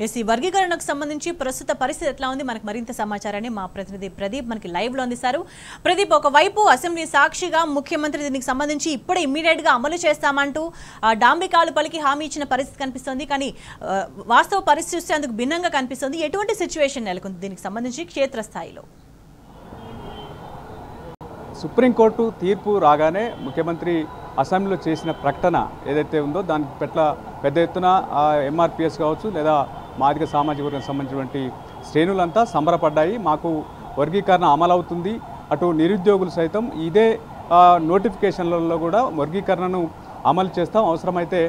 ఈ వర్గీకరణకు సంబంధించి ప్రస్తుత పరిస్థితి ఎట్లా ఉంది మనకు మరింత సమాచారాన్ని మా ప్రతినిధి ప్రదీప్ మనకి లైవ్ లో అందిస్తారు. ప్రదీప్, ఒకవైపు అసెంబ్లీ సాక్షిగా ముఖ్యమంత్రి దీనికి సంబంధించి ఇప్పుడే ఇమ్మీడియట్ గా అమలు చేస్తామంటూ డాంబికాలు పలికి హామీ ఇచ్చిన పరిస్థితి కనిపిస్తుంది. కానీ వాస్తవ పరిస్థితి చూస్తే అందుకు భిన్నంగా కనిపిస్తుంది. ఎటువంటి సిచ్యువేషన్ నెలకొంది దీనికి సంబంధించి క్షేత్రస్థాయిలో? సుప్రీంకోర్టు తీర్పు రాగానే ముఖ్యమంత్రి అసెంబ్లీలో చేసిన ప్రకటన ఏదైతే ఉందో దాని పట్ల పెద్ద ఎత్తున ఎంఆర్పిఎస్ కావచ్చు లేదా మాదిగ సామాజిక వర్గానికి సంబంధించినటువంటి శ్రేణులంతా సంబరపడ్డాయి. మాకు వర్గీకరణ అమలవుతుంది, అటు నిరుద్యోగులు సైతం ఇదే నోటిఫికేషన్లలో కూడా వర్గీకరణను అమలు చేస్తాం, అవసరమైతే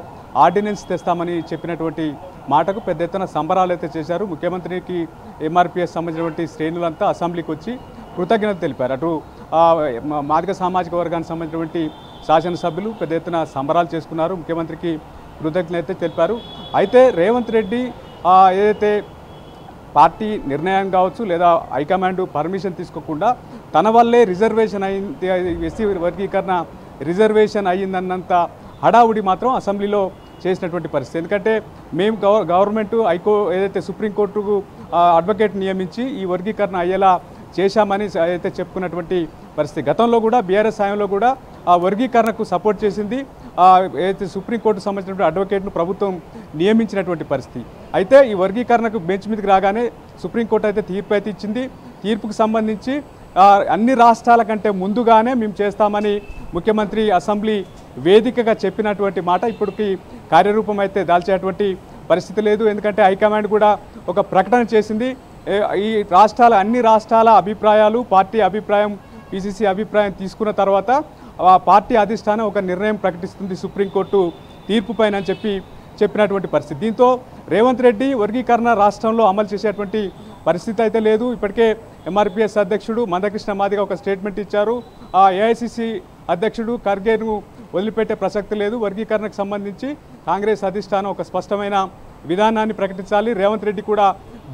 ఆర్డినెన్స్ తెస్తామని చెప్పినటువంటి మాటకు పెద్ద ఎత్తున సంబరాలు అయితే చేశారు. ముఖ్యమంత్రికి ఎంఆర్పిఎస్ సంబంధించినటువంటి శ్రేణులంతా అసెంబ్లీకి వచ్చి కృతజ్ఞత తెలిపారు. అటు మాదిగ సామాజిక వర్గానికి సంబంధించినటువంటి శాసనసభ్యులు పెద్ద ఎత్తున సంబరాలు చేసుకున్నారు, ముఖ్యమంత్రికి కృతజ్ఞత తెలిపారు. అయితే రేవంత్ రెడ్డి ఏదైతే పార్టీ నిర్ణయం కావచ్చు లేదా హైకమాండ్ పర్మిషన్ తీసుకోకుండా తన వల్లే రిజర్వేషన్ అయింది, ఎస్సీ వర్గీకరణ రిజర్వేషన్ అయ్యిందన్నంత హడావుడి మాత్రం అసెంబ్లీలో చేసినటువంటి పరిస్థితి. ఎందుకంటే మేము గవర్నమెంట్ ఏదైతే సుప్రీంకోర్టుకు అడ్వకేట్ నియమించి ఈ వర్గీకరణ అయ్యేలా చేశామని అయితే చెప్పుకున్నటువంటి పరిస్థితి. గతంలో కూడా బీఆర్ఎస్ హయాంలో కూడా ఆ వర్గీకరణకు సపోర్ట్ చేసింది ఏదైతే సుప్రీంకోర్టుకు సంబంధించినటువంటి అడ్వకేట్ను ప్రభుత్వం నియమించినటువంటి పరిస్థితి. అయితే ఈ వర్గీకరణకు బెంచ్ మీదకి రాగానే సుప్రీంకోర్టు అయితే తీర్పు అయితే ఇచ్చింది. తీర్పుకు సంబంధించి అన్ని రాష్ట్రాల కంటే ముందుగానే మేము చేస్తామని ముఖ్యమంత్రి అసెంబ్లీ వేదికగా చెప్పినటువంటి మాట ఇప్పటికి కార్యరూపం అయితే దాల్చేటువంటి పరిస్థితి లేదు. ఎందుకంటే హైకమాండ్ కూడా ఒక ప్రకటన చేసింది. ఈ అన్ని రాష్ట్రాల అభిప్రాయాలు, పార్టీ అభిప్రాయం, పిసిసి అభిప్రాయం తీసుకున్న తర్వాత పార్టీ అధిష్టానం ఒక నిర్ణయం ప్రకటిస్తుంది సుప్రీంకోర్టు తీర్పు పైన అని చెప్పినటువంటి పరిస్థితి. దీంతో రేవంత్ రెడ్డి వర్గీకరణ రాష్ట్రంలో అమలు చేసేటువంటి పరిస్థితి అయితే లేదు. ఇప్పటికే ఎంఆర్పిఎస్ అధ్యక్షుడు మందకృష్ణ మాదిగ ఒక స్టేట్మెంట్ ఇచ్చారు. ఏఐసిసి అధ్యక్షుడు ఖర్గేను వదిలిపెట్టే ప్రసక్తి లేదు. వర్గీకరణకు సంబంధించి కాంగ్రెస్ అధిష్టానం ఒక స్పష్టమైన విధానాన్ని ప్రకటించాలి, రేవంత్ రెడ్డి కూడా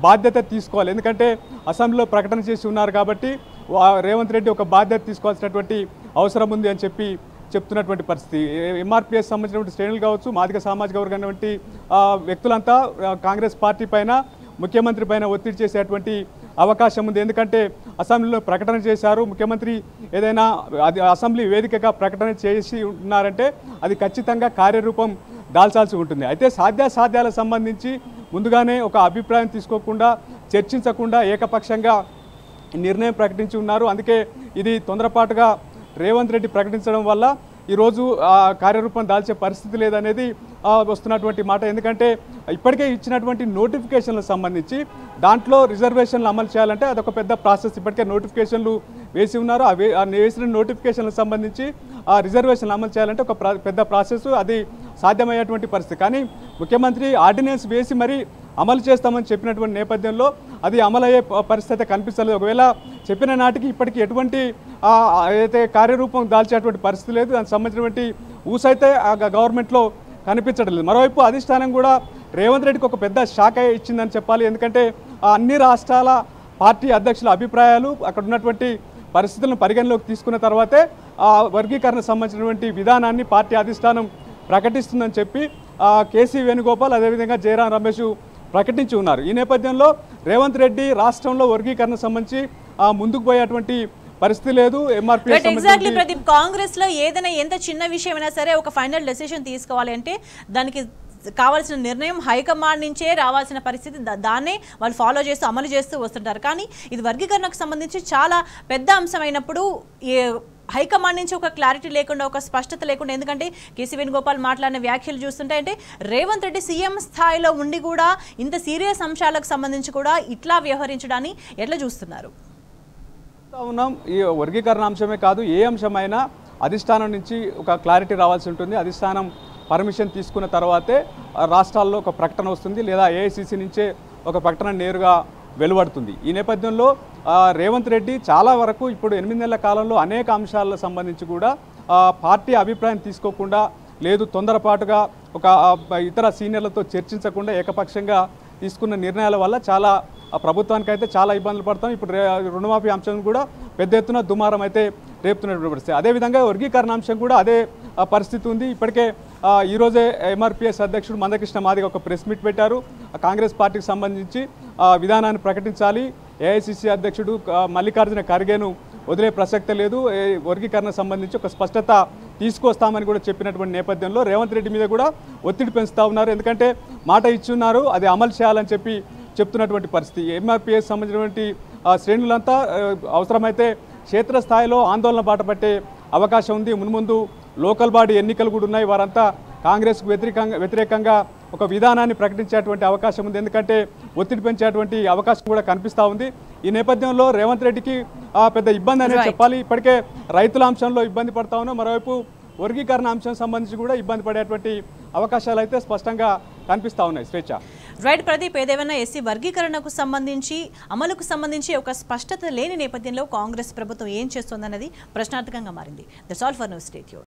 బాధ్యత తీసుకోవాలి. ఎందుకంటే అసెంబ్లీలో ప్రకటన చేసి ఉన్నారు కాబట్టి రేవంత్ రెడ్డి ఒక బాధ్యత తీసుకోవాల్సినటువంటి అవసరం ఉంది అని చెప్తున్నటువంటి పరిస్థితి. ఎంఆర్పిఎస్ సంబంధించినటువంటి శ్రేణులు కావచ్చు, మాదిగ సామాజిక వర్గం వంటి వ్యక్తులంతా కాంగ్రెస్ పార్టీ పైన, ముఖ్యమంత్రి పైన ఒత్తిడి చేసేటువంటి అవకాశం ఉంది. ఎందుకంటే అసెంబ్లీలో ప్రకటన చేశారు, ముఖ్యమంత్రి ఏదైనా అసెంబ్లీ వేదికగా ప్రకటన చేసి ఉన్నారంటే అది ఖచ్చితంగా కార్యరూపం దాల్చాల్సి ఉంటుంది. అయితే సాధ్యాసాధ్యాలకు సంబంధించి ముందుగానే ఒక అభిప్రాయం తీసుకోకుండా, చర్చించకుండా ఏకపక్షంగా నిర్ణయం ప్రకటించి ఉన్నారు. అందుకే ఇది తొందరపాటుగా రేవంత్ రెడ్డి ప్రకటించడం వల్ల ఈరోజు కార్యరూపం దాల్చే పరిస్థితి లేదనేది వస్తున్నటువంటి మాట. ఎందుకంటే ఇప్పటికే ఇచ్చినటువంటి నోటిఫికేషన్లకు సంబంధించి దాంట్లో రిజర్వేషన్లు అమలు చేయాలంటే అదొక పెద్ద ప్రాసెస్. ఇప్పటికే నోటిఫికేషన్లు వేసి ఉన్నారు. వేసిన నోటిఫికేషన్లకు సంబంధించి ఆ రిజర్వేషన్లు అమలు చేయాలంటే ఒక పెద్ద ప్రాసెస్, అది సాధ్యమయ్యేటువంటి పరిస్థితి. కానీ ముఖ్యమంత్రి ఆర్డినెన్స్ వేసి మరి అమలు చేస్తామని చెప్పినటువంటి నేపథ్యంలో అది అమలయ్యే పరిస్థితి కనిపిస్తలేదు. ఒకవేళ చెప్పిన నాటికి ఇప్పటికీ ఎటువంటి అయితే కార్యరూపం దాల్చేటువంటి పరిస్థితి లేదు. దానికి సంబంధించినటువంటి ఊసైతే గవర్నమెంట్లో కనిపించడం లేదు. మరోవైపు అధిష్టానం కూడా రేవంత్ రెడ్డికి ఒక పెద్ద షాక్ ఇచ్చిందని చెప్పాలి. ఎందుకంటే అన్ని రాష్ట్రాల పార్టీ అధ్యక్షుల అభిప్రాయాలు, అక్కడ ఉన్నటువంటి పరిస్థితులను పరిగణలోకి తీసుకున్న తర్వాతే వర్గీకరణ సంబంధించినటువంటి విధానాన్ని పార్టీ అధిష్టానం ప్రకటిస్తుందని చెప్పి కేసీ వేణుగోపాల్ అదేవిధంగా జయరాం రమేష్ ప్రకటించి ఉన్నారు. ఈ నేపథ్యంలో రేవంత్ రెడ్డి రాష్ట్రంలో వర్గీకరణ సంబంధించి ముందుకు పోయేటువంటి పరిస్థితి లేదు. ఎగ్జాక్ట్లీ ప్రదీప్, కాంగ్రెస్ లో ఏదైనా ఎంత చిన్న విషయమైనా సరే ఒక ఫైనల్ డెసిషన్ తీసుకోవాలి అంటే దానికి కావాల్సిన నిర్ణయం హైకమాండ్ నుంచే రావాల్సిన పరిస్థితి, దాన్నే వాళ్ళు ఫాలో చేస్తూ అమలు చేస్తూ వస్తుంటారు. కానీ ఇది వర్గీకరణకు సంబంధించి చాలా పెద్ద అంశమైనప్పుడు హైకమాండ్ నుంచి ఒక క్లారిటీ లేకుండా, ఒక స్పష్టత లేకుండా, ఎందుకంటే కేసీ వేణుగోపాల్ మాట్లాడిన వ్యాఖ్యలు చూస్తుంటే అంటే రేవంత్ రెడ్డి సీఎం స్థాయిలో ఉండి కూడా ఇంత సీరియస్ అంశాలకు సంబంధించి కూడా ఇట్లా వ్యవహరించడాన్ని ఎట్లా చూస్తున్నారు? ఉన్నాం. ఈ వర్గీకరణ అంశమే కాదు, ఏ అంశమైనా అధిష్టానం నుంచి ఒక క్లారిటీ రావాల్సి ఉంటుంది. అధిష్టానం పర్మిషన్ తీసుకున్న తర్వాతే రాష్ట్రాల్లో ఒక ప్రకటన వస్తుంది, లేదా ఏఐసిసి నుంచే ఒక ప్రకటన నేరుగా వెలువడుతుంది. ఈ నేపథ్యంలో రేవంత్ రెడ్డి చాలా వరకు ఇప్పుడు 8 నెలల కాలంలో అనేక అంశాలకు సంబంధించి కూడా పార్టీ అభిప్రాయం తీసుకోకుండా, లేదు తొందరపాటుగా ఒక ఇతర సీనియర్లతో చర్చించకుండా ఏకపక్షంగా తీసుకున్న నిర్ణయాల వల్ల చాలా ప్రభుత్వానికి అయితే చాలా ఇబ్బందులు పడతాం. ఇప్పుడు రుణమాఫీ అంశం కూడా పెద్ద ఎత్తున దుమారం అయితే రేపుతున్నటువంటి పరిస్థితి. అదేవిధంగా వర్గీకరణ అంశం కూడా అదే పరిస్థితి ఉంది. ఇప్పటికే ఈరోజే ఎంఆర్పిఎస్ అధ్యక్షుడు మందకృష్ణ మాదిగ ఒక ప్రెస్ మీట్ పెట్టారు. కాంగ్రెస్ పార్టీకి సంబంధించి విధానాన్ని ప్రకటించాలి, ఏఐసిసి అధ్యక్షుడు మల్లికార్జున ఖర్గేను వదిలే ప్రసక్తే లేదు, వర్గీకరణ సంబంధించి ఒక స్పష్టత తీసుకొస్తామని కూడా చెప్పినటువంటి నేపథ్యంలో రేవంత్ రెడ్డి మీద కూడా ఒత్తిడి పెంచుతూ ఉన్నారు. ఎందుకంటే మాట ఇచ్చున్నారు, అది అమలు చేయాలని చెప్తున్నటువంటి పరిస్థితి. ఎంఆర్పిఎస్ సంబంధించినటువంటి శ్రేణులంతా అవసరమైతే క్షేత్రస్థాయిలో ఆందోళన బాట పట్టే అవకాశం ఉంది. మున్ముందు లోకల్ బాడీ ఎన్నికలు కూడా ఉన్నాయి. వారంతా కాంగ్రెస్కు వ్యతిరేకంగా ఒక విధానాన్ని ప్రకటించేటువంటి అవకాశం ఉంది. ఎందుకంటే ఒత్తిడి పెంచేటువంటి అవకాశం కూడా కనిపిస్తూ ఉంది. ఈ నేపథ్యంలో రేవంత్ రెడ్డికి పెద్ద ఇబ్బంది అనేది చెప్పాలి. ఇప్పటికే రైతుల అంశంలో ఇబ్బంది పడతా ఉన్నాం, మరోవైపు వర్గీకరణ అంశం సంబంధించి కూడా ఇబ్బంది పడేటువంటి అవకాశాలు అయితే స్పష్టంగా కనిపిస్తూ ఉన్నాయి. స్వేచ్ఛ రైట్ ప్రదీప్, ఏదేమైనా ఎస్సీ వర్గీకరణకు సంబంధించి అమలుకు సంబంధించి ఒక స్పష్టత లేని నేపథ్యంలో కాంగ్రెస్ ప్రభుత్వం ఏం చేస్తోందన్నది ప్రశ్నార్థకంగా మారింది. That's all for now. Stay tuned.